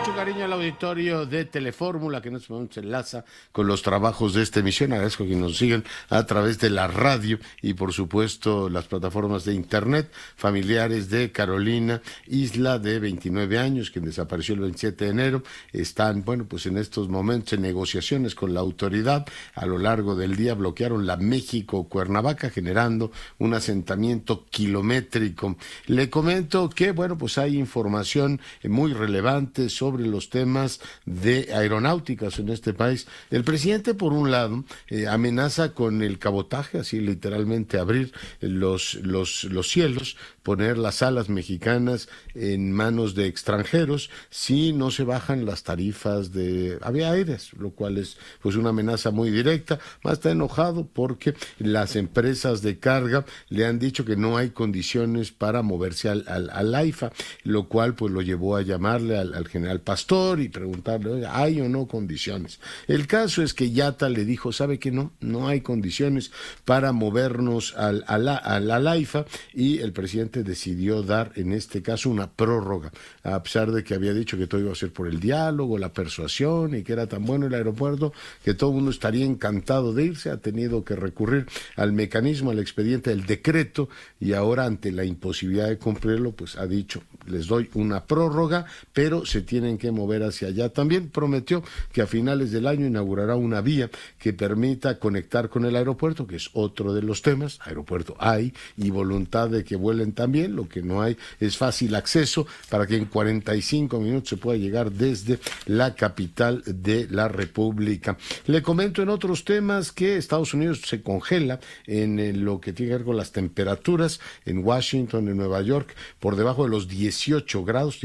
mucho cariño al auditorio de Telefórmula, que en este momento se enlaza con los trabajos de esta emisión. Agradezco que nos sigan a través de la radio y, por supuesto, las plataformas de internet. Familiares de Carolina Isla, de 29 años, quien desapareció el 27 de enero, están, bueno, pues en estos momentos en negociaciones con la autoridad. A lo largo del día bloquearon la México-Cuernavaca, generando un asentamiento kilométrico. Le comento que, bueno, pues hay información muy relevante sobre los temas de aeronáuticas en este país. El presidente, por un lado, amenaza con el cabotaje, así literalmente abrir los cielos, poner las alas mexicanas en manos de extranjeros si no se bajan las tarifas de aéreas, lo cual es pues una amenaza muy directa. Más está enojado porque las empresas de carga le han dicho que no hay condiciones para moverse al AIFA, lo cual pues lo llevó a llamarle al general Pastor y preguntarle, oye, ¿hay o no condiciones? El caso es que IATA le dijo, ¿sabe que no hay condiciones para movernos al AIFA? Y el presidente decidió dar, en este caso, una prórroga, a pesar de que había dicho que todo iba a ser por el diálogo, la persuasión, y que era tan bueno el aeropuerto que todo el mundo estaría encantado de irse. Ha tenido que recurrir al mecanismo, al expediente del decreto, y ahora, ante la imposibilidad de cumplirlo, pues ha dicho, les doy una prórroga, pero se tienen que mover hacia allá. También prometió que a finales del año inaugurará una vía que permita conectar con el aeropuerto, que es otro de los temas. Aeropuerto hay y voluntad de que vuelen también. Lo que no hay es fácil acceso para que en 45 minutos se pueda llegar desde la capital de la República. Le comento en otros temas que Estados Unidos se congela en lo que tiene que ver con las temperaturas en Washington, en Nueva York, por debajo de los 18 grados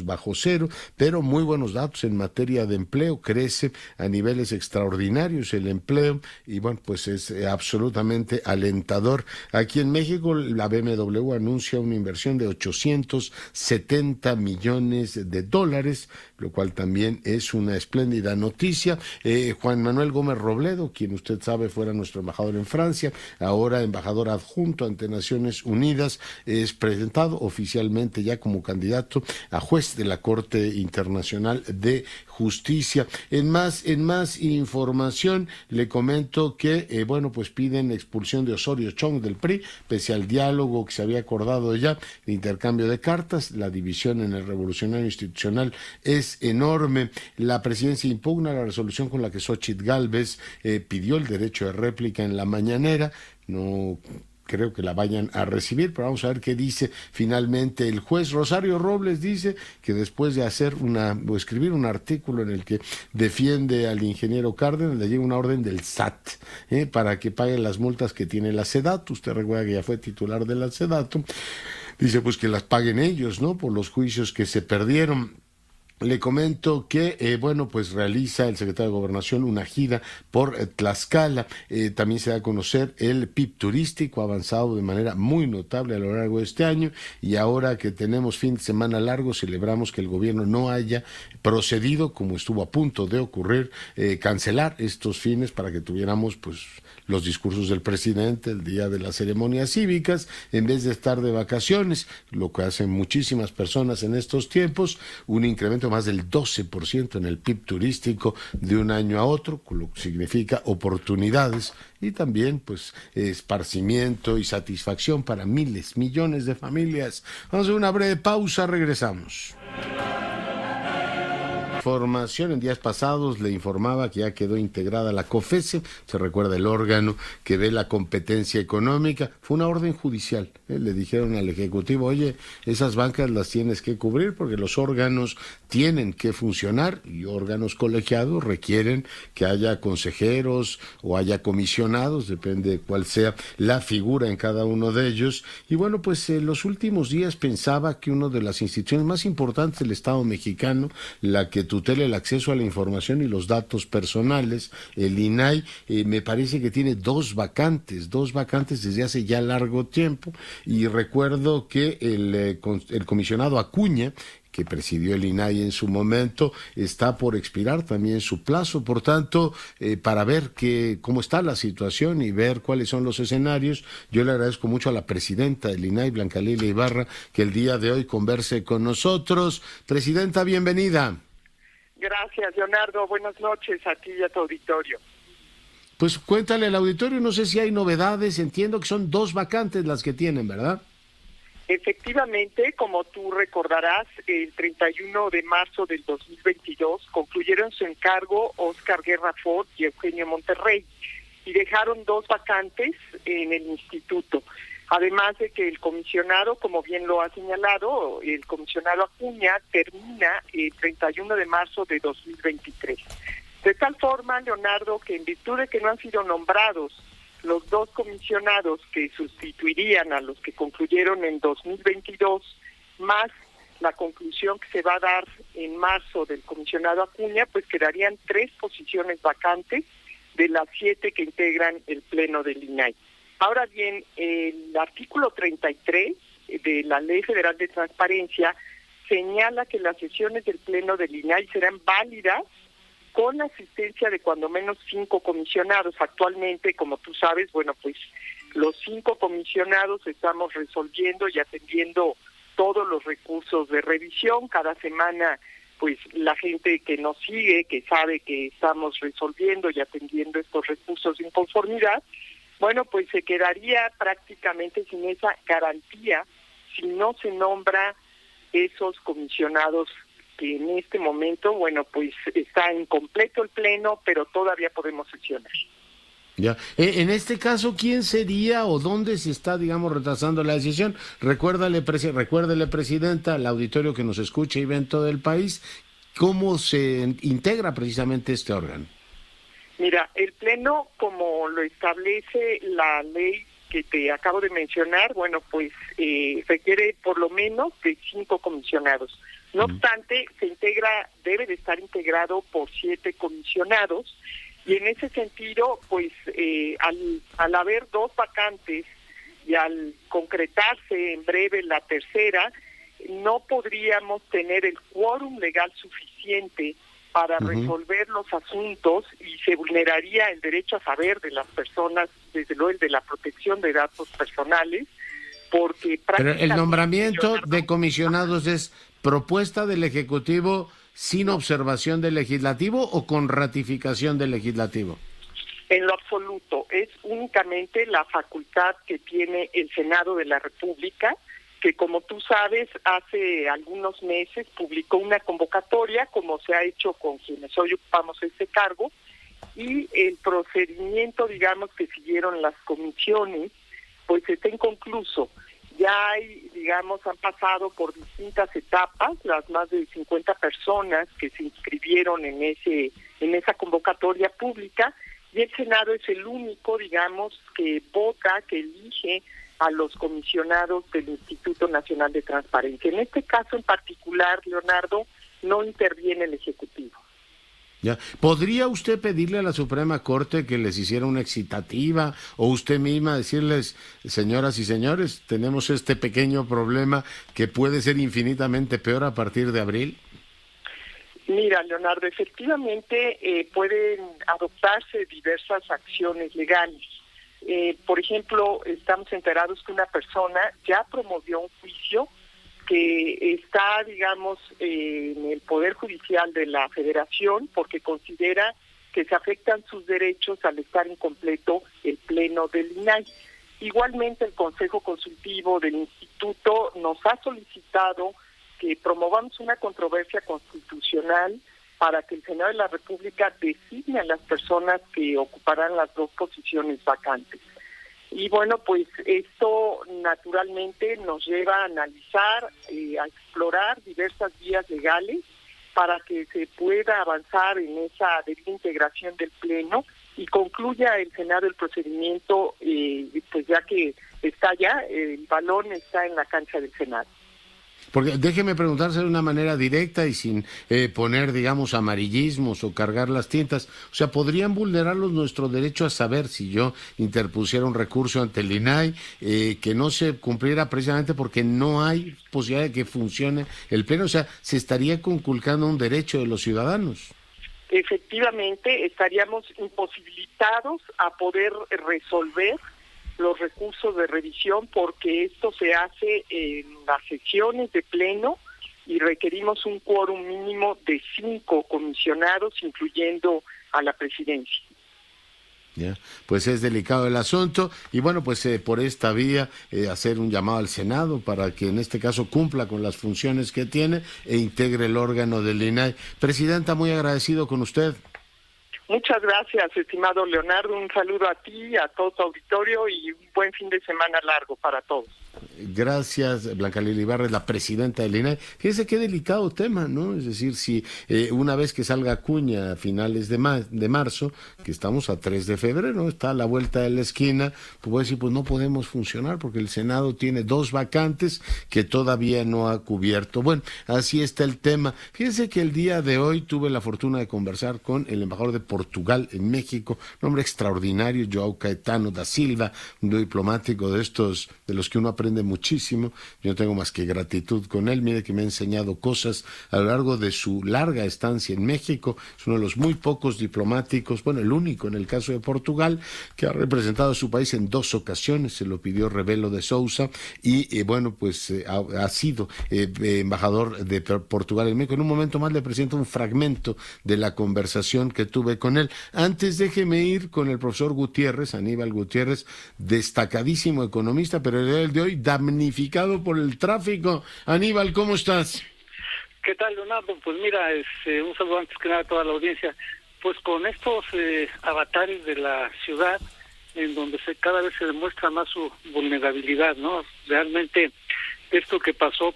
bajo cero, pero muy buenos datos en materia de empleo. Crece a niveles extraordinarios el empleo y, bueno, pues es absolutamente alentador. Aquí en México, la BMW anuncia una inversión de 870 millones de dólares, lo cual también es una espléndida noticia. Juan Manuel Gómez Robledo, quien usted sabe fuera nuestro embajador en Francia, ahora embajador adjunto ante Naciones Unidas, es presentado oficialmente ya como candidato a juez de la Corte Internacional de Justicia. En más información, le comento que, bueno, pues piden expulsión de Osorio Chong del PRI, pese al diálogo que se había acordado ya, de intercambio de cartas. La división en el Revolucionario Institucional es enorme. La presidencia impugna la resolución con la que Xóchitl Gálvez pidió el derecho de réplica en la mañanera. No creo que la vayan a recibir, pero vamos a ver qué dice finalmente el juez. Rosario Robles dice que después de escribir un artículo en el que defiende al ingeniero Cárdenas, le llega una orden del SAT para que pague las multas que tiene la SEDATU. Usted recuerda que ya fue titular de la SEDATU. Dice pues que las paguen ellos, ¿no?, por los juicios que se perdieron. Le comento que, bueno, pues realiza el secretario de Gobernación una gira por Tlaxcala. También se da a conocer el PIB turístico, avanzado de manera muy notable a lo largo de este año, y ahora que tenemos fin de semana largo, celebramos que el gobierno no haya procedido, como estuvo a punto de ocurrir, cancelar estos fines para que tuviéramos, pues, los discursos del presidente el día de las ceremonias cívicas, en vez de estar de vacaciones, lo que hacen muchísimas personas en estos tiempos. Un incremento más del 12% en el PIB turístico de un año a otro, lo que significa oportunidades y también, pues, esparcimiento y satisfacción para miles, millones de familias. Vamos a hacer una breve pausa, regresamos. Información, en días pasados le informaba que ya quedó integrada la COFECE, se recuerda, el órgano que ve la competencia económica. Fue una orden judicial, le dijeron al Ejecutivo, oye, esas bancas las tienes que cubrir porque los órganos tienen que funcionar y órganos colegiados requieren que haya consejeros o haya comisionados, depende de cuál sea la figura en cada uno de ellos. Y bueno, pues en los últimos días pensaba que una de las instituciones más importantes del Estado mexicano, la que tutela el acceso a la información y los datos personales, el INAI, me parece que tiene dos vacantes desde hace ya largo tiempo, y recuerdo que el comisionado Acuña, que presidió el INAI en su momento, está por expirar también su plazo. Por tanto, para ver cómo está la situación y ver cuáles son los escenarios, yo le agradezco mucho a la presidenta del INAI, Blanca Lilia Ibarra, que el día de hoy converse con nosotros. Presidenta, bienvenida. Gracias, Leonardo. Buenas noches a ti y a tu auditorio. Pues cuéntale al auditorio, no sé si hay novedades, entiendo que son 2 vacantes las que tienen, ¿verdad? Efectivamente, como tú recordarás, el 31 de marzo del 2022 concluyeron su encargo Óscar Guerra Fort y Eugenio Monterrey y dejaron 2 vacantes en el instituto. Además de que el comisionado, como bien lo ha señalado, el comisionado Acuña termina el 31 de marzo de 2023. De tal forma, Leonardo, que en virtud de que no han sido nombrados los 2 comisionados que sustituirían a los que concluyeron en 2022, más la conclusión que se va a dar en marzo del comisionado Acuña, pues quedarían 3 posiciones vacantes de las 7 que integran el Pleno del INAI. Ahora bien, el artículo 33 de la Ley Federal de Transparencia señala que las sesiones del Pleno del INAI serán válidas con la asistencia de cuando menos 5 comisionados. Actualmente, como tú sabes, bueno, pues los 5 comisionados estamos resolviendo y atendiendo todos los recursos de revisión. Cada semana, pues la gente que nos sigue, que sabe que estamos resolviendo y atendiendo estos recursos de inconformidad, bueno, pues se quedaría prácticamente sin esa garantía si no se nombra esos comisionados que en este momento, bueno, pues está incompleto el pleno, pero todavía podemos sesionar. Ya. En este caso, ¿quién sería o dónde se está, digamos, retrasando la decisión? Recuérdele, Presidenta, al auditorio que nos escucha y ve en todo el país, ¿cómo se integra precisamente este órgano? Mira, el pleno, como lo establece la ley que te acabo de mencionar, bueno, pues requiere por lo menos de 5 comisionados. No obstante, debe de estar integrado por 7 comisionados, y en ese sentido, pues al haber 2 vacantes y al concretarse en breve la tercera, no podríamos tener el quórum legal suficiente para resolver los asuntos, y se vulneraría el derecho a saber de las personas, desde luego el de la protección de datos personales, porque Pero el nombramiento de comisionados es propuesta del Ejecutivo sin observación del Legislativo o con ratificación del Legislativo. En lo absoluto, es únicamente la facultad que tiene el Senado de la República, que como tú sabes, hace algunos meses publicó una convocatoria, como se ha hecho con quienes hoy ocupamos este cargo, y el procedimiento, digamos, que siguieron las comisiones, pues está inconcluso. Ya hay, digamos, han pasado por distintas etapas las más de 50 personas que se inscribieron en esa convocatoria pública, y el Senado es el único, digamos, que vota, que elige a los comisionados del Instituto Nacional de Transparencia. En este caso en particular, Leonardo, no interviene el Ejecutivo. Ya. ¿Podría usted pedirle a la Suprema Corte que les hiciera una excitativa, o usted misma decirles, señoras y señores, tenemos este pequeño problema que puede ser infinitamente peor a partir de abril? Mira, Leonardo, efectivamente pueden adoptarse diversas acciones legales. Por ejemplo, estamos enterados que una persona ya promovió un juicio que está, digamos, en el Poder Judicial de la Federación, porque considera que se afectan sus derechos al estar incompleto el Pleno del INAI. Igualmente, el Consejo Consultivo del Instituto nos ha solicitado que promovamos una controversia constitucional para que el Senado de la República designe a las personas que ocuparán las 2 posiciones vacantes. Y bueno, pues esto naturalmente nos lleva a analizar, a explorar diversas vías legales para que se pueda avanzar en esa debida integración del Pleno y concluya el Senado el procedimiento, pues ya que está ya, el balón está en la cancha del Senado. Porque déjeme preguntarse de una manera directa y sin poner, digamos, amarillismos o cargar las tintas. O sea, ¿podrían vulnerarlos nuestro derecho a saber si yo interpusiera un recurso ante el INAI que no se cumpliera precisamente porque no hay posibilidad de que funcione el Pleno? O sea, se estaría conculcando un derecho de los ciudadanos. Efectivamente, estaríamos imposibilitados a poder resolver los recursos de revisión, porque esto se hace en las sesiones de pleno y requerimos un quórum mínimo de 5 comisionados, incluyendo a la presidencia. Ya, pues es delicado el asunto y bueno, pues por esta vía hacer un llamado al Senado para que en este caso cumpla con las funciones que tiene e integre el órgano del INAI. Presidenta, muy agradecido con usted. Muchas gracias, estimado Leonardo. Un saludo a ti, a todo tu auditorio y un buen fin de semana largo para todos. Gracias, Blanca Lili Ibarra, la presidenta del INAI. Fíjese qué delicado tema, ¿no? Es decir, si una vez que salga Acuña a finales de marzo, que estamos a 3 de febrero, está a la vuelta de la esquina, pues voy a decir, pues no podemos funcionar porque el Senado tiene 2 vacantes que todavía no ha cubierto. Bueno, así está el tema. Fíjese que el día de hoy tuve la fortuna de conversar con el embajador de Portugal en México, un hombre extraordinario, João Caetano da Silva, un diplomático de estos, de los que uno aprende muchísimo. Yo no tengo más que gratitud con él. Mire que me ha enseñado cosas a lo largo de su larga estancia en México. Es uno de los muy pocos diplomáticos, bueno, el único en el caso de Portugal, que ha representado a su país en 2 ocasiones. Se lo pidió Rebelo de Sousa y bueno, pues ha sido embajador de Portugal en México. En un momento más le presento un fragmento de la conversación que tuve con él. Antes déjeme ir con el profesor Gutiérrez, Aníbal Gutiérrez, destacadísimo economista, pero el de hoy damnificado por el tráfico. Aníbal, ¿cómo estás? ¿Qué tal, Leonardo? Pues mira, un saludo antes que nada a toda la audiencia. Pues con estos avatares de la ciudad, en donde cada vez se demuestra más su vulnerabilidad, ¿no? Realmente esto que pasó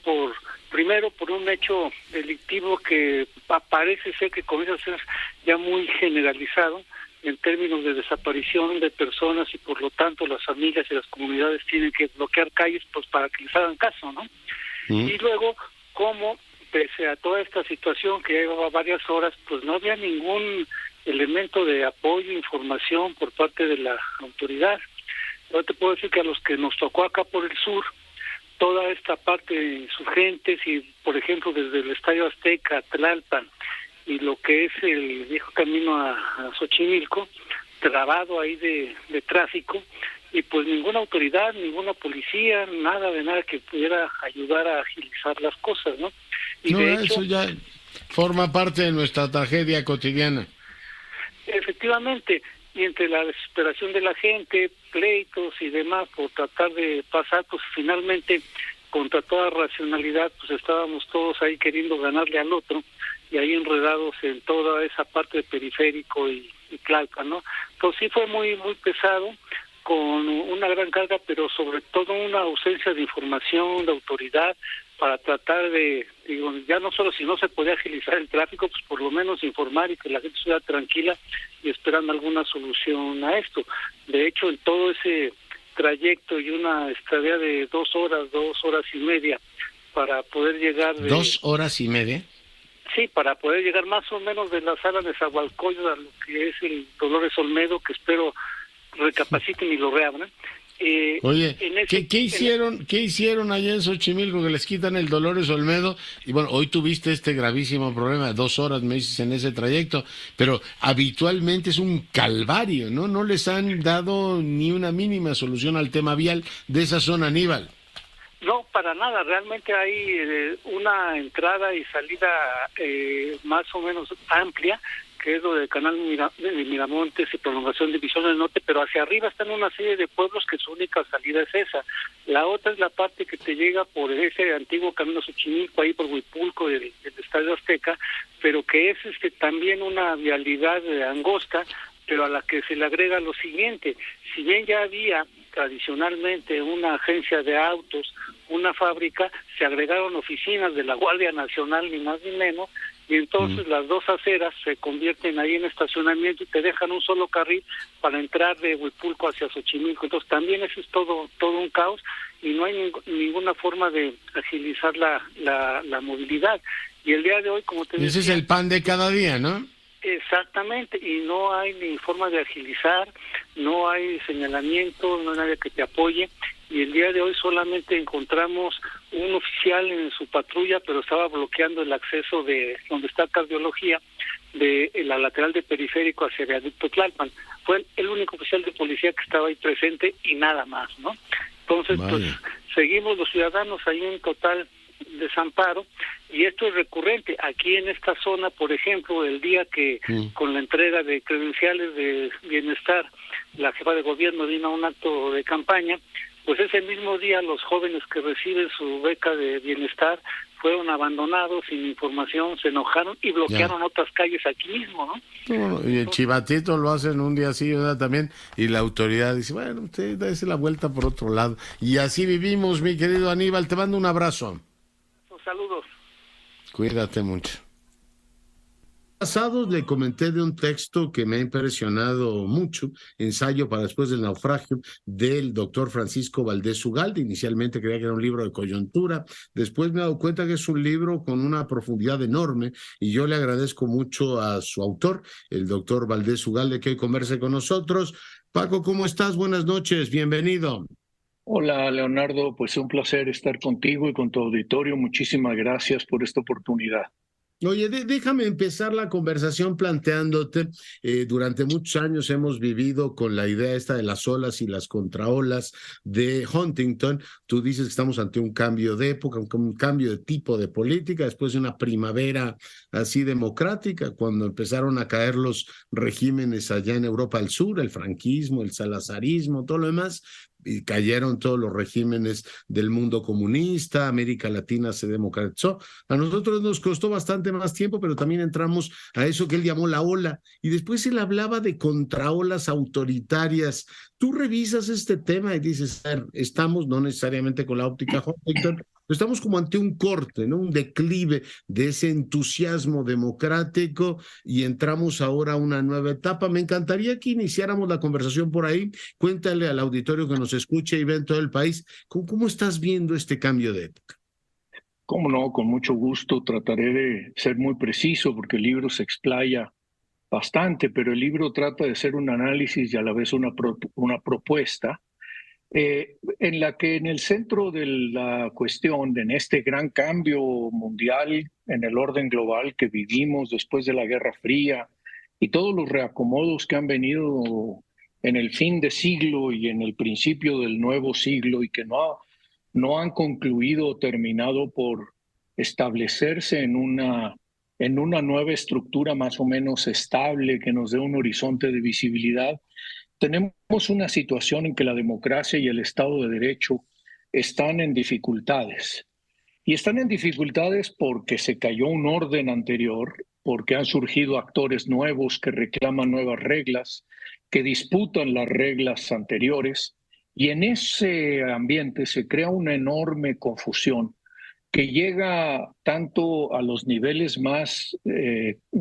primero por un hecho delictivo que parece ser que comienza a ser ya muy generalizado en términos de desaparición de personas y por lo tanto las familias y las comunidades tienen que bloquear calles pues para que les hagan caso, ¿no? Y luego, como pese a toda esta situación que llevaba varias horas, pues no había ningún elemento de apoyo, información por parte de la autoridad. Yo te puedo decir que a los que nos tocó acá por el sur, toda esta parte de insurgentes y, por ejemplo, desde el Estadio Azteca, Tlalpan, y lo que es el viejo camino a Xochimilco, trabado ahí de tráfico, y pues ninguna autoridad, ninguna policía, nada que pudiera ayudar a agilizar las cosas, ¿no? Y no, de hecho, eso ya forma parte de nuestra tragedia cotidiana. Efectivamente, y entre la desesperación de la gente, pleitos y demás por tratar de pasar, pues finalmente, contra toda racionalidad, pues estábamos todos ahí queriendo ganarle al otro, y ahí enredados en toda esa parte de periférico y Tlalpan, ¿no? Pues sí fue muy pesado, con una gran carga, pero sobre todo una ausencia de información, de autoridad, para tratar de, ya no solo si no se podía agilizar el tráfico, pues por lo menos informar y que la gente estuviera tranquila y esperando alguna solución a esto. De hecho, en todo ese trayecto y una estadía de 2 horas y media, para poder llegar... 2 horas y media. Sí, para poder llegar más o menos de la sala de Zahualcóyotl a lo que es el Dolores Olmedo, que espero recapaciten y lo reabran. Oye, ¿qué hicieron allá en Xochimilco que les quitan el Dolores Olmedo? Y bueno, hoy tuviste este gravísimo problema, 2 horas me dices en ese trayecto, pero habitualmente es un calvario, ¿no? No les han dado ni una mínima solución al tema vial de esa zona, Aníbal. No, para nada, realmente hay una entrada y salida más o menos amplia, que es lo del canal de Miramontes y prolongación de División del Norte, pero hacia arriba están una serie de pueblos que su única salida es esa. La otra es la parte que te llega por ese antiguo camino Xochimilco, ahí por Huipulco, el Estadio Azteca, pero que es también una vialidad angosta, pero a la que se le agrega lo siguiente: si bien ya había tradicionalmente una agencia de autos, una fábrica, se agregaron oficinas de la Guardia Nacional, ni más ni menos, y entonces las 2 aceras se convierten ahí en estacionamiento y te dejan un solo carril para entrar de Huipulco hacia Xochimilco. Entonces también eso es todo un caos y no hay ninguna forma de agilizar la movilidad. Y el día de hoy, como te decía... Ese es el pan de cada día, ¿no? Exactamente, y no hay ni forma de agilizar, no hay señalamiento, no hay nadie que te apoye, y el día de hoy solamente encontramos un oficial en su patrulla, pero estaba bloqueando el acceso de donde está cardiología, de la lateral de periférico hacia Viaducto Tlalpan. Fue el único oficial de policía que estaba ahí presente y nada más, ¿no? Entonces, pues seguimos los ciudadanos ahí en total desamparo, y esto es recurrente. Aquí en esta zona, por ejemplo, el día que con la entrega de credenciales de bienestar, la jefa de gobierno vino a un acto de campaña, pues ese mismo día los jóvenes que reciben su beca de bienestar fueron abandonados sin información, se enojaron y bloquearon otras calles aquí mismo, ¿no? No, y en Chivatito lo hacen un día así, ¿verdad? También, y la autoridad dice, bueno, usted dése la vuelta por otro lado. Y así vivimos, mi querido Aníbal, te mando un abrazo. Saludos. Cuídate mucho. Pasados le comenté de un texto que me ha impresionado mucho, ensayo para después del naufragio, del doctor Francisco Valdés Ugalde. Inicialmente creía que era un libro de coyuntura, después me he dado cuenta que es un libro con una profundidad enorme y yo le agradezco mucho a su autor, el doctor Valdés Ugalde, que hoy converse con nosotros. Paco, ¿cómo estás? Buenas noches, bienvenido. Hola, Leonardo, pues un placer estar contigo y con tu auditorio. Muchísimas gracias por esta oportunidad. Oye, déjame empezar la conversación planteándote, durante muchos años hemos vivido con la idea esta de las olas y las contraolas de Huntington. Tú dices que estamos ante un cambio de época, un cambio de tipo de política, después de una primavera así democrática, cuando empezaron a caer los regímenes allá en Europa del Sur, el franquismo, el salazarismo, todo lo demás, y cayeron todos los regímenes del mundo comunista, América Latina se democratizó. A nosotros nos costó bastante más tiempo, pero también entramos a eso que él llamó la ola, y después él hablaba de contraolas autoritarias. Tú revisas este tema y dices, estamos no necesariamente con la óptica Huntington, estamos como ante un corte, ¿no? Un declive de ese entusiasmo democrático y entramos ahora a una nueva etapa. Me encantaría que iniciáramos la conversación por ahí. Cuéntale al auditorio que nos escuche y ve en todo el país, ¿cómo estás viendo este cambio de época? Cómo no, con mucho gusto. Trataré de ser muy preciso porque el libro se explaya bastante, pero el libro trata de ser un análisis y a la vez una propuesta en la que en el centro de la cuestión, en este gran cambio mundial, en el orden global que vivimos después de la Guerra Fría y todos los reacomodos que han venido en el fin de siglo y en el principio del nuevo siglo y que no han concluido o terminado por establecerse en una nueva estructura más o menos estable que nos dé un horizonte de visibilidad. Tenemos una situación en que la democracia y el Estado de Derecho están en dificultades. Y están en dificultades porque se cayó un orden anterior, porque han surgido actores nuevos que reclaman nuevas reglas, que disputan las reglas anteriores, y en ese ambiente se crea una enorme confusión que llega tanto a los niveles más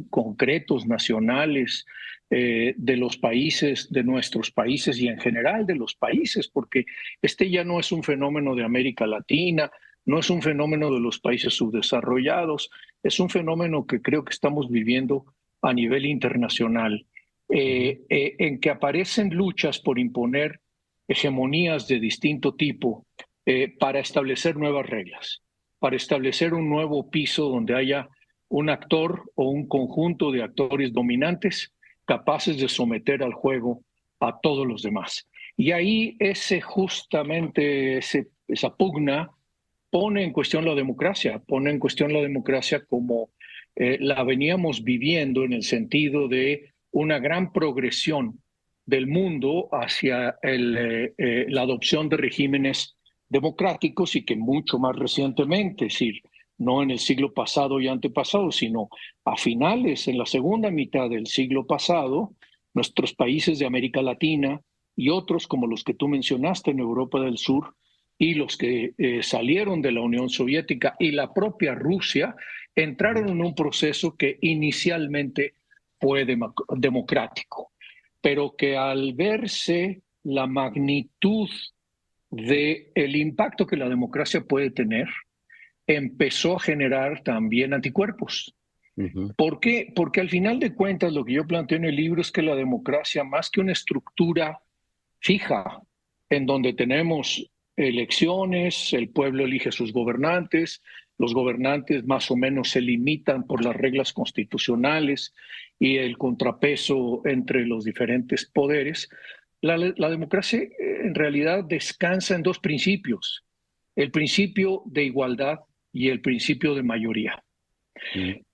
concretos, nacionales, de los países, de nuestros países y en general de los países, porque este ya no es un fenómeno de América Latina, no es un fenómeno de los países subdesarrollados, es un fenómeno que creo que estamos viviendo a nivel internacional, en que aparecen luchas por imponer hegemonías de distinto tipo para establecer nuevas reglas, para establecer un nuevo piso donde haya un actor o un conjunto de actores dominantes capaces de someter al juego a todos los demás. Y ahí justamente esa pugna pone en cuestión la democracia, como la veníamos viviendo en el sentido de una gran progresión del mundo hacia la adopción de regímenes democráticos y que mucho más recientemente, es decir, no en el siglo pasado y antepasado, sino a finales, en la segunda mitad del siglo pasado, nuestros países de América Latina y otros como los que tú mencionaste en Europa del Sur y los que salieron de la Unión Soviética y la propia Rusia, entraron en un proceso que inicialmente fue democrático, pero que al verse la magnitud del impacto que la democracia puede tener, empezó a generar también anticuerpos. ¿Por qué? Porque al final de cuentas lo que yo planteo en el libro es que la democracia, más que una estructura fija, en donde tenemos elecciones, el pueblo elige a sus gobernantes, los gobernantes más o menos se limitan por las reglas constitucionales y el contrapeso entre los diferentes poderes, la democracia en realidad descansa en dos principios: el principio de igualdad y el principio de mayoría.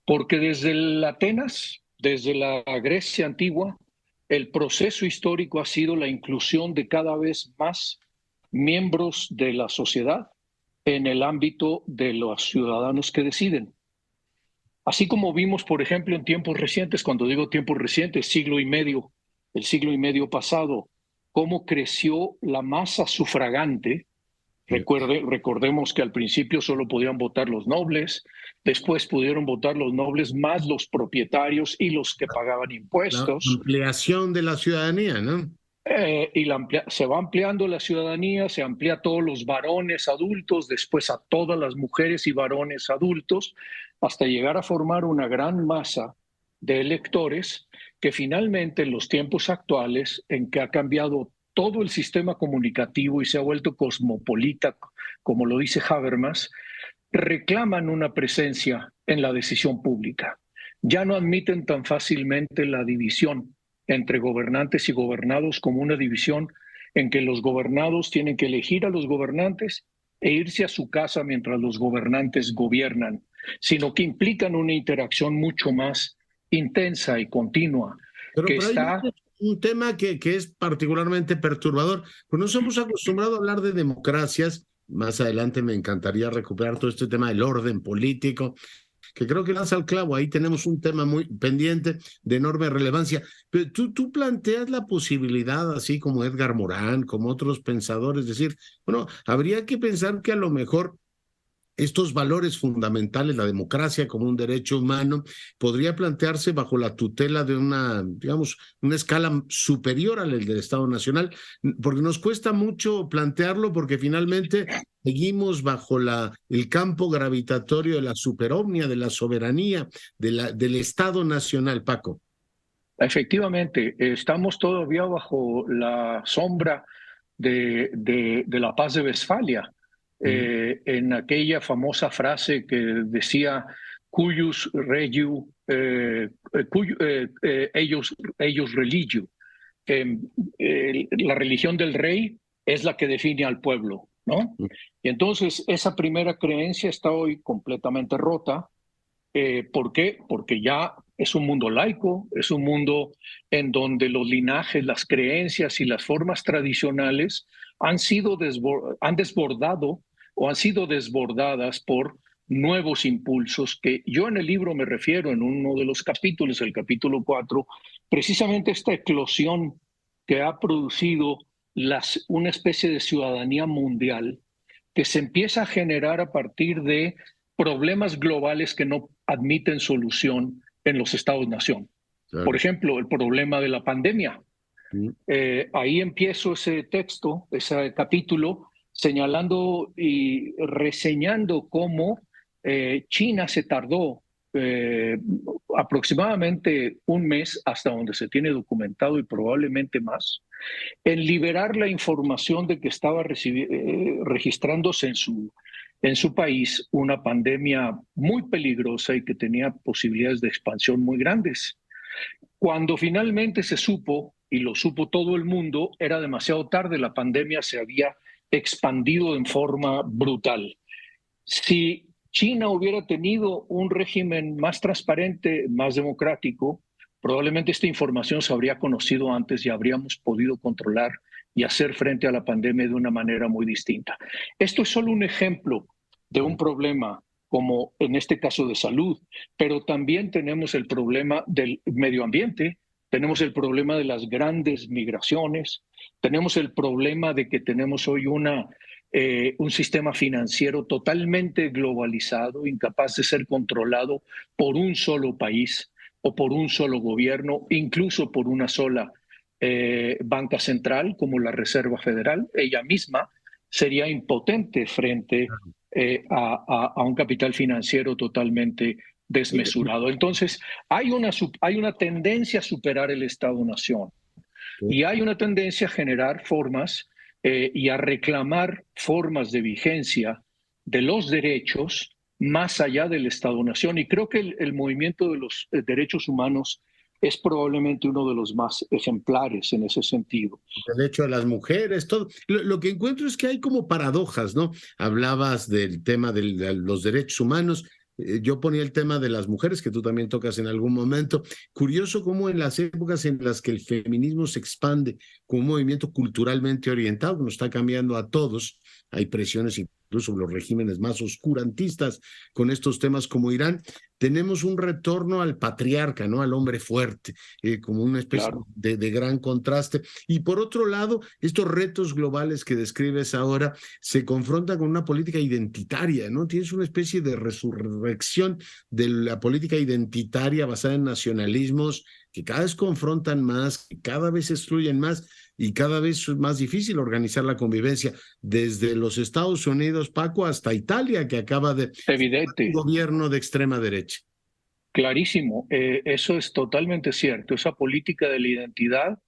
Porque desde Atenas, desde la Grecia antigua, el proceso histórico ha sido la inclusión de cada vez más miembros de la sociedad en el ámbito de los ciudadanos que deciden. Así como vimos, por ejemplo, en tiempos recientes, cuando digo tiempos recientes, el siglo y medio pasado, cómo creció la masa sufragante. Recordemos que al principio solo podían votar los nobles, después pudieron votar los nobles más los propietarios y los que pagaban La impuestos. ampliación de la ciudadanía, ¿no? Se va ampliando la ciudadanía, se amplía a todos los varones adultos, después a todas las mujeres y varones adultos, hasta llegar a formar una gran masa de electores que finalmente en los tiempos actuales, en que ha cambiado todo el sistema comunicativo y se ha vuelto cosmopolita, como lo dice Habermas, reclaman una presencia en la decisión pública. Ya no admiten tan fácilmente la división entre gobernantes y gobernados como una división en que los gobernados tienen que elegir a los gobernantes e irse a su casa mientras los gobernantes gobiernan, sino que implican una interacción mucho más intensa y continua. Pero hay un tema que es particularmente perturbador, pues nos hemos acostumbrado a hablar de democracias. Más adelante me encantaría recuperar todo este tema del orden político, que creo que das al clavo. Ahí tenemos un tema muy pendiente de enorme relevancia. Pero tú planteas la posibilidad, así como Edgar Morán, como otros pensadores, decir, bueno, habría que pensar que a lo mejor estos valores fundamentales, la democracia como un derecho humano, podría plantearse bajo la tutela de una, digamos, una escala superior a la del Estado Nacional, porque nos cuesta mucho plantearlo, porque finalmente seguimos bajo el campo gravitatorio de la superomnia, de la soberanía, del Estado Nacional, Paco. Efectivamente, estamos todavía bajo la sombra de la Paz de Westfalia. En aquella famosa frase que decía cuius regiu, ellos religio. La religión del rey es la que define al pueblo, ¿no? Y entonces esa primera creencia está hoy completamente rota. ¿Por qué? Porque ya es un mundo laico, es un mundo en donde los linajes, las creencias y las formas tradicionales han desbordado o han sido desbordadas por nuevos impulsos que yo en el libro me refiero en uno de los capítulos, el capítulo 4, precisamente esta eclosión que ha producido una especie de ciudadanía mundial que se empieza a generar a partir de problemas globales que no admiten solución en los Estados-nación. Claro. Por ejemplo, el problema de la pandemia. Ahí empiezo ese texto, ese capítulo, señalando y reseñando cómo China se tardó aproximadamente un mes, hasta donde se tiene documentado y probablemente más, en liberar la información de que estaba registrándose en su país una pandemia muy peligrosa y que tenía posibilidades de expansión muy grandes. Cuando finalmente se supo, y lo supo todo el mundo, era demasiado tarde, la pandemia se había expandido en forma brutal. Si China hubiera tenido un régimen más transparente, más democrático, probablemente esta información se habría conocido antes y habríamos podido controlar y hacer frente a la pandemia de una manera muy distinta. Esto es solo un ejemplo de un problema como en este caso de salud, pero también tenemos el problema del medio ambiente, tenemos el problema de las grandes migraciones, tenemos el problema de que tenemos hoy un sistema financiero totalmente globalizado, incapaz de ser controlado por un solo país o por un solo gobierno, incluso por una sola banca central como la Reserva Federal. Ella misma sería impotente frente a un capital financiero totalmente desmesurado. Entonces, hay una tendencia a superar el Estado-nación y hay una tendencia a generar formas y a reclamar formas de vigencia de los derechos más allá del Estado-nación. Y creo que el movimiento de los derechos humanos es probablemente uno de los más ejemplares en ese sentido. El derecho de las mujeres, todo. Lo que encuentro es que hay como paradojas, ¿no? Hablabas del tema de los derechos humanos. Yo ponía el tema de las mujeres, que tú también tocas en algún momento. Curioso cómo en las épocas en las que el feminismo se expande como un movimiento culturalmente orientado, que nos está cambiando a todos, hay presiones incluso los regímenes más oscurantistas con estos temas como Irán, tenemos un retorno al patriarca, ¿no? Al hombre fuerte, como una especie Claro. de gran contraste. Y por otro lado, estos retos globales que describes ahora se confrontan con una política identitaria, ¿no? Tienes una especie de resurrección de la política identitaria basada en nacionalismos que cada vez confrontan más, que cada vez excluyen más y cada vez es más difícil organizar la convivencia. Desde los Estados Unidos, Paco, hasta Italia, que acaba de un Evidente, gobierno de extrema derecha. clarísimo, eso es totalmente cierto. Esa política de la identidad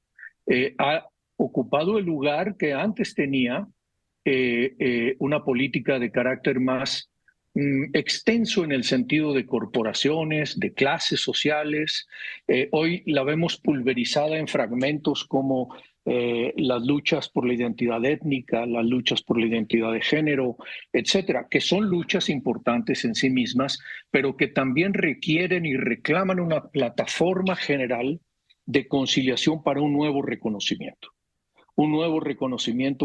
ha ocupado el lugar que antes tenía una política de carácter más extenso en el sentido de corporaciones, de clases sociales. Hoy la vemos pulverizada en fragmentos como las luchas por la identidad étnica, las luchas por la identidad de género, etcétera, que son luchas importantes en sí mismas, pero que también requieren y reclaman una plataforma general de conciliación para un nuevo reconocimiento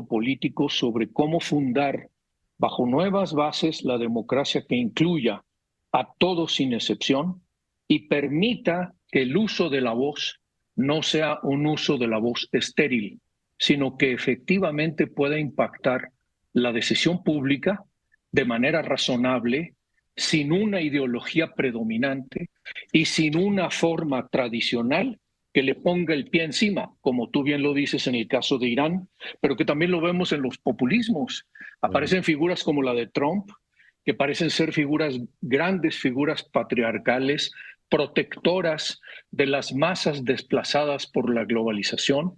político sobre cómo fundar bajo nuevas bases la democracia que incluya a todos sin excepción y permita que el uso de la voz no sea un uso de la voz estéril, sino que efectivamente pueda impactar la decisión pública de manera razonable, sin una ideología predominante y sin una forma tradicional que le ponga el pie encima, como tú bien lo dices en el caso de Irán, pero que también lo vemos en los populismos. Aparecen figuras como la de Trump, que parecen ser grandes figuras patriarcales, protectoras de las masas desplazadas por la globalización,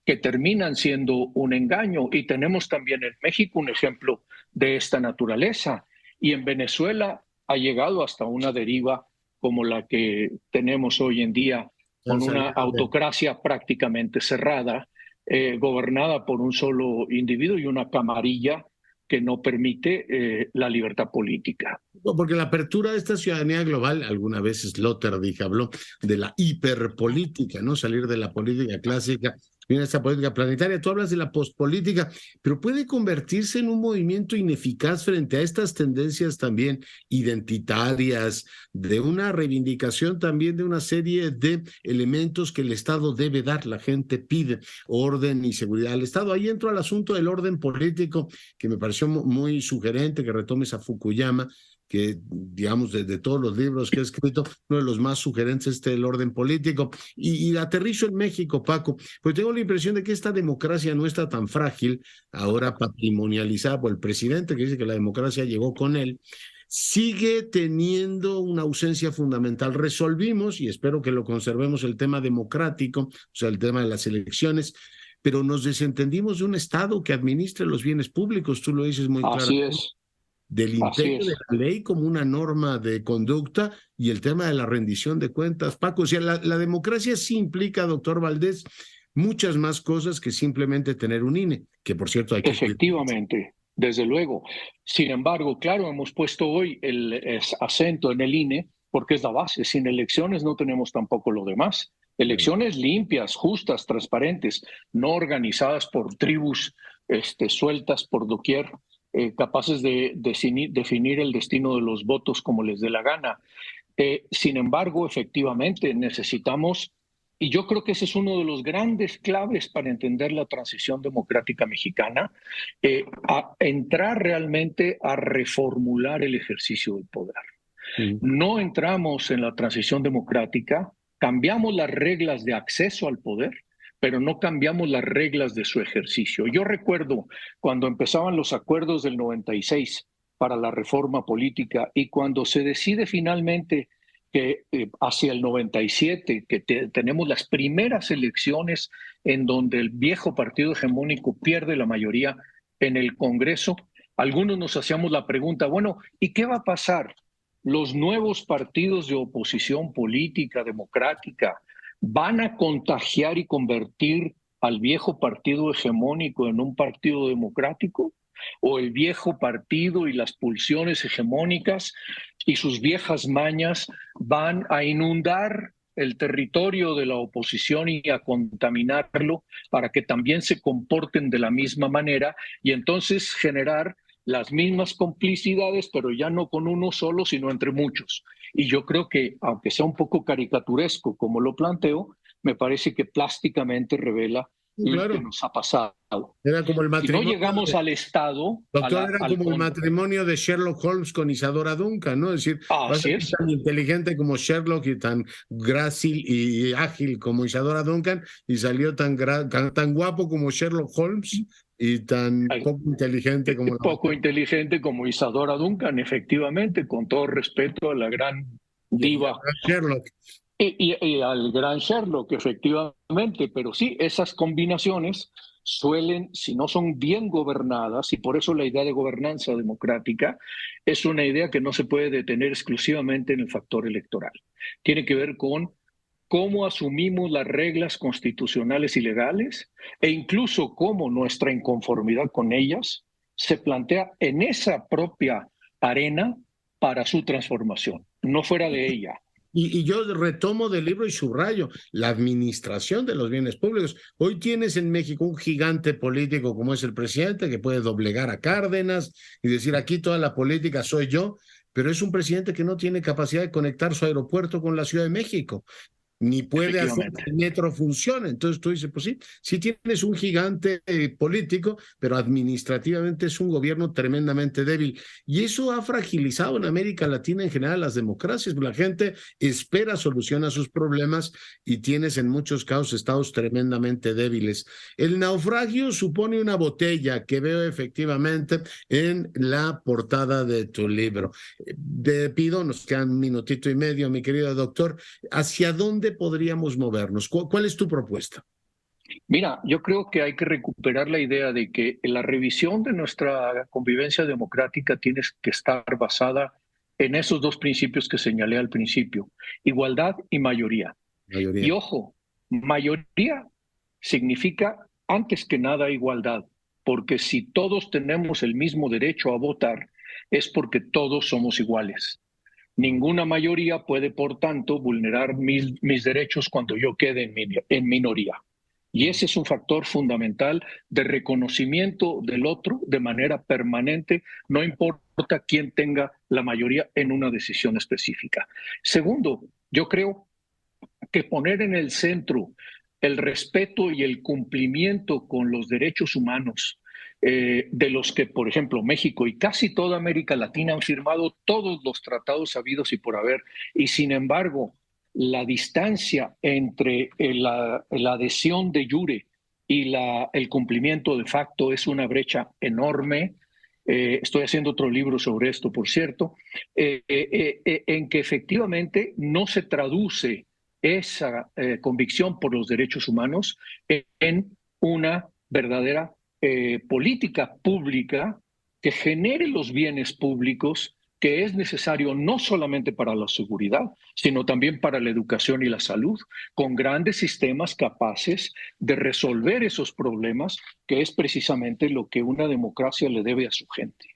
que terminan siendo un engaño. Y tenemos también en México un ejemplo de esta naturaleza. Y en Venezuela ha llegado hasta una deriva como la que tenemos hoy en día, con una autocracia prácticamente cerrada, gobernada por un solo individuo y una camarilla que no permite la libertad política. Porque la apertura de esta ciudadanía global, alguna vez Sloterdijk habló de la hiperpolítica, ¿no? Salir de la política clásica, viene esta política planetaria. Tú hablas de la pospolítica, pero puede convertirse en un movimiento ineficaz frente a estas tendencias también identitarias, de una reivindicación también de una serie de elementos que el Estado debe dar. La gente pide orden y seguridad al Estado. Ahí entro al asunto del orden político, que me pareció muy sugerente que retomes a Fukuyama, que digamos de todos los libros que he escrito, uno de los más sugerentes es el orden político, y aterrizo en México, Paco, pues tengo la impresión de que esta democracia no está tan frágil, ahora patrimonializada por el presidente, que dice que la democracia llegó con él, sigue teniendo una ausencia fundamental. Resolvimos, y espero que lo conservemos, el tema democrático, o sea, el tema de las elecciones, pero nos desentendimos de un Estado que administre los bienes públicos, tú lo dices muy claro. Así es. Del imperio de la ley como una norma de conducta y el tema de la rendición de cuentas. Paco, o sea, la democracia sí implica, doctor Valdés, muchas más cosas que simplemente tener un INE, que por cierto hay que... Efectivamente, desde luego. Sin embargo, claro, hemos puesto hoy el acento en el INE porque es la base. Sin elecciones no tenemos tampoco lo demás. Elecciones limpias, justas, transparentes, no organizadas por tribus sueltas por doquier, capaces de definir el destino de los votos como les dé la gana. Sin embargo, efectivamente, necesitamos, y yo creo que ese es uno de los grandes claves para entender la transición democrática mexicana, a entrar realmente a reformular el ejercicio del poder. No entramos en la transición democrática, cambiamos las reglas de acceso al poder, pero no cambiamos las reglas de su ejercicio. Yo recuerdo cuando empezaban los acuerdos del 96 para la reforma política y cuando se decide finalmente que hacia el 97, que tenemos las primeras elecciones en donde el viejo partido hegemónico pierde la mayoría en el Congreso, algunos nos hacíamos la pregunta, bueno, ¿y qué va a pasar? Los nuevos partidos de oposición política, democrática, ¿Van a contagiar y convertir al viejo partido hegemónico en un partido democrático? ¿O el viejo partido y las pulsiones hegemónicas y sus viejas mañas van a inundar el territorio de la oposición y a contaminarlo para que también se comporten de la misma manera y entonces generar las mismas complicidades, pero ya no con uno solo, sino entre muchos? Y yo creo que, aunque sea un poco caricaturesco como lo planteo, me parece que plásticamente revela lo que Claro, nos ha pasado. era como el Si no matrimonio. llegamos al Estado, Doctor, era como el matrimonio de Sherlock Holmes con Isadora Duncan, ¿no? Es decir, vas a así ser es, tan inteligente como Sherlock y tan grácil y ágil como Isadora Duncan y salió tan guapo como Sherlock Holmes y tan poco inteligente como la poco otra. inteligente como Isadora Duncan, efectivamente, con todo respeto a la gran Y diva Sherlock. y al gran Sherlock, efectivamente, pero sí, esas combinaciones suelen, si no son bien gobernadas, y por eso la idea de gobernanza democrática es una idea que no se puede detener exclusivamente en el factor electoral. Tiene que ver con cómo asumimos las reglas constitucionales y legales e incluso cómo nuestra inconformidad con ellas se plantea en esa propia arena para su transformación, no fuera de ella. Y yo retomo del libro y subrayo la administración de los bienes públicos. Hoy tienes en México un gigante político como es el presidente que puede doblegar a Cárdenas y decir aquí toda la política soy yo, pero es un presidente que no tiene capacidad de conectar su aeropuerto con la Ciudad de México, ni puede hacer que el metro funcione. Entonces tú dices, pues sí, sí tienes un gigante político, pero administrativamente es un gobierno tremendamente débil. Y eso ha fragilizado en América Latina en general las democracias. La gente espera solución a sus problemas y tienes en muchos casos estados tremendamente débiles. El naufragio supone una botella que veo efectivamente en la portada de tu libro. Te pido, nos quedan un minutito y medio, mi querido doctor, ¿hacia dónde podríamos movernos? ¿Cuál es tu propuesta? Mira, yo creo que hay que recuperar la idea de que la revisión de nuestra convivencia democrática tiene que estar basada en esos dos principios que señalé al principio, igualdad y mayoría. Y ojo, mayoría significa antes que nada igualdad, porque si todos tenemos el mismo derecho a votar, es porque todos somos iguales. Ninguna mayoría puede, por tanto, vulnerar mis derechos cuando yo quede en minoría. Y ese es un factor fundamental de reconocimiento del otro de manera permanente, no importa quién tenga la mayoría en una decisión específica. Segundo, yo creo que poner en el centro el respeto y el cumplimiento con los derechos humanos, de los que, por ejemplo, México y casi toda América Latina han firmado todos los tratados habidos y por haber, y sin embargo, la distancia entre la adhesión de jure y el cumplimiento de facto es una brecha enorme. Estoy haciendo otro libro sobre esto, por cierto, en que efectivamente no se traduce esa convicción por los derechos humanos en una verdadera política pública que genere los bienes públicos que es necesario no solamente para la seguridad, sino también para la educación y la salud, con grandes sistemas capaces de resolver esos problemas, que es precisamente lo que una democracia le debe a su gente.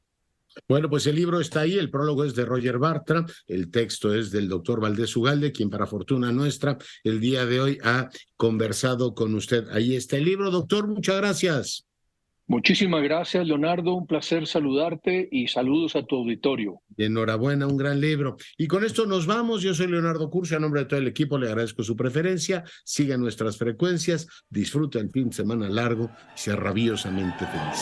Bueno, pues el libro está ahí, el prólogo es de Roger Bartra, el texto es del doctor Valdés Ugalde, quien para fortuna nuestra el día de hoy ha conversado con usted. Ahí está el libro, doctor, muchas gracias. Muchísimas gracias, Leonardo, un placer saludarte y saludos a tu auditorio. Enhorabuena, un gran libro. Y con esto nos vamos, yo soy Leonardo Curcio, a nombre de todo el equipo le agradezco su preferencia, siga nuestras frecuencias, disfruta el fin de semana largo y sea rabiosamente feliz.